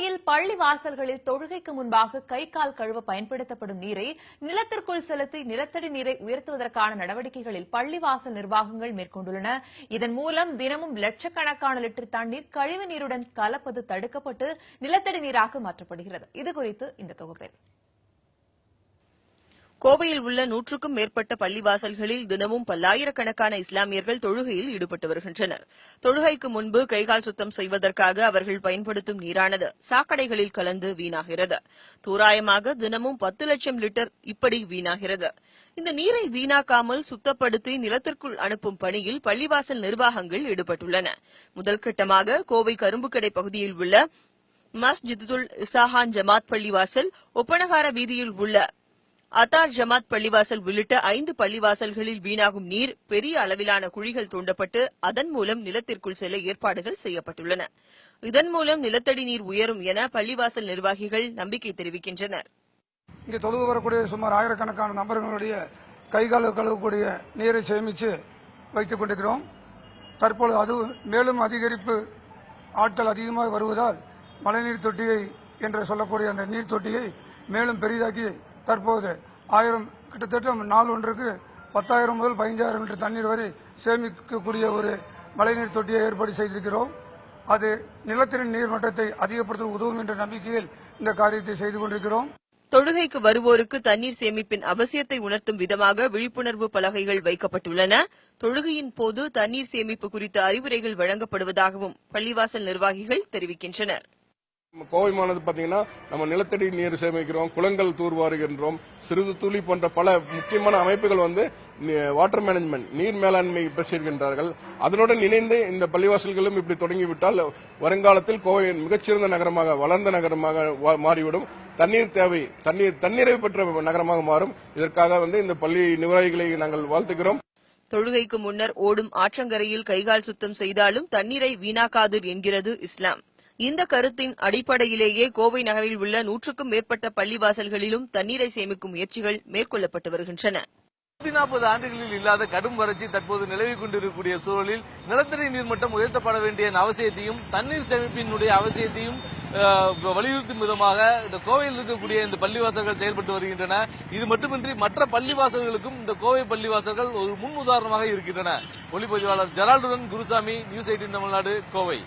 கோவையில் பள்ளி வாசல்களில் தொழுகைக்கு முன்பாக கை கால் கழுவ பயன்படுத்தப்படும் நீரை நிலத்திற்குள் செலுத்தி நிலத்தடி நீரை உயர்த்துவதற்கான நடவடிக்கைகளில் பள்ளிவாசல் நிர்வாகங்கள் மேற்கொண்டுள்ளன. இதன் மூலம் தினமும் லட்சக்கணக்கான லிட்டர் தண்ணீர் கழிவு நீருடன் கலப்பது தடுக்கப்பட்டு நிலத்தடி நீராக மாற்றப்படுகிறது. இதுகுறித்து இந்த தொகுப்பில் கோவையில் உள்ள 100க்கும் மேற்பட்ட பள்ளிவாசல்களில் தினமும் பல்லாயிரக்கணக்கான இஸ்லாமியர்கள் தொழுகையில் ஈடுபட்டு வருகின்றனர். தொழுகைக்கு முன்பு கைகால் சுத்தம் செய்வதற்காக அவர்கள் பயன்படுத்தும் நீரானது சாக்கடைகளில் கலந்து வீணாகிறது. தோராயமாக தினமும் 10 லட்சம் லிட்டர் இப்படி வீணாகிறது. இந்த நீரை வீணாக்காமல் சுத்தப்படுத்தி நிலத்திற்குள் அனுப்பும் பணியில் பள்ளிவாசல் நிர்வாகங்கள் ஈடுபட்டுள்ளன. முதல் கட்டமாக கோவை கரும்புக்கடை பகுதியில் உள்ள மஸ்ஜிதுல் இசாஹான் ஜமாத் பள்ளிவாசல், ஒப்பனகார வீதியில் உள்ள அத்தார் ஜமாத் பள்ளிவாசல் உள்ளிட்ட 5 பள்ளிவாசல்களில் வீணாகும் நீர் பெரிய அளவிலான குழிகள் தோண்டப்பட்டு அதன் மூலம் நிலத்திற்குள் செல்ல ஏற்பாடுகள் செய்யப்பட்டுள்ளன. இதன் மூலம் நிலத்தடி நீர் உயரும் என பள்ளிவாசல் நிர்வாகிகள் நம்பிக்கை தெரிவிக்கின்றனர். இங்கே தொழுது வரக்கூடிய சுமார் ஆயிரக்கணக்கான நபர்களுடைய கைகால கழுவக்கூடிய நீரை சேமித்து வைத்துக் கொண்டிருக்கிறோம். தற்போது அது மேலும் அதிகரிப்பு ஆட்கள் அதிகமாக வருவதால் மழைநீர் தொட்டியை என்று சொல்லக்கூடிய அந்த நீர் தொட்டியை மேலும் பெரிதாக்கி தற்போது 1000 கிட்டத்தட்ட நாள் ஒன்றுக்கு 10,000 முதல் 15,000 லிட்டர் தண்ணீர் வரை சேமிக்கக்கூடிய ஒரு மழைநீர் தொட்டியை ஏற்பாடு செய்திருக்கிறோம். அது நிலத்தடி நீர் மட்டத்தை அதிகப்படுத்த உதவும் என்ற நம்பிக்கையில் இந்த காரியத்தை செய்து கொண்டிருக்கிறோம். தொழுகைக்கு வருவோருக்கு தண்ணீர் சேமிப்பின் அவசியத்தை உணர்த்தும் விதமாக விழிப்புணர்வு பலகைகள் வைக்கப்பட்டுள்ளன. தொழுகையின் போது தண்ணீர் சேமிப்பு குறித்த அறிவுரைகள் வழங்கப்படுவதாகவும் பள்ளிவாசல் நிர்வாகிகள் தெரிவிக்கின்றனர். கோவை மாநகர் பாத்தீங்கன்னா நம்ம நிலத்தடி நீர் சேமிக்கிறோம், குளங்கள் தூர்வாருகின்றோம், சிறிது துளி போன்ற பல முக்கியமான அமைப்புகள் வாட்டர் மேனேஜ்மெண்ட் நீர் மேலாண்மை பேசியிருக்கின்றார்கள். அதனுடன் இணைந்து இந்த பள்ளிவாசல்களும் இப்படி தொடங்கிவிட்டால் வருங்காலத்தில் கோவை மிகச்சிறந்த நகரமாக, வளர்ந்த நகரமாக மாறிவிடும். தண்ணீர் தேவை, தண்ணீரை பெற்ற நகரமாக மாறும். இதற்காக இந்த பள்ளி நிர்வாகிகளை நாங்கள் வாழ்த்துகிறோம். தொழுகைக்கு முன்னர் ஓடும் ஆற்றங்கரையில் கைகால் சுத்தம் செய்தாலும் தண்ணீரை வீணாக்காது என்கிறது இஸ்லாம். இந்த கருத்தின் அடிப்படையிலேயே கோவை நகரில் உள்ள 100க்கும் மேற்பட்ட பள்ளிவாசல்களிலும் தண்ணீரை சேமிக்கும் முயற்சிகள் மேற்கொள்ளப்பட்டு வருகின்றன. 140 ஆண்டுகளில் இல்லாத கடும் வறட்சி தற்போது நிலவிக் கொண்டிருக்கக்கூடிய சூழலில் நிலத்தடி நீர்மட்டம் உயர்த்தப்பட வேண்டிய அவசியத்தையும் தண்ணீர் சேமிப்பினுடைய அவசியத்தையும் வலியுறுத்தும் விதமாக இந்த கோவையில் இருக்கக்கூடிய இந்த பள்ளிவாசல்கள் செயல்பட்டு வருகின்றன. இது மட்டுமின்றி மற்ற பள்ளிவாசல்களுக்கும் இந்த கோவை பள்ளிவாசல்கள் ஒரு முன் உதாரணமாக இருக்கின்றன. ஒளிப்பதிவாளர் ஜெரால்டுடன் குருசாமி, நியூஸ் 18 தமிழ்நாடு, கோவை.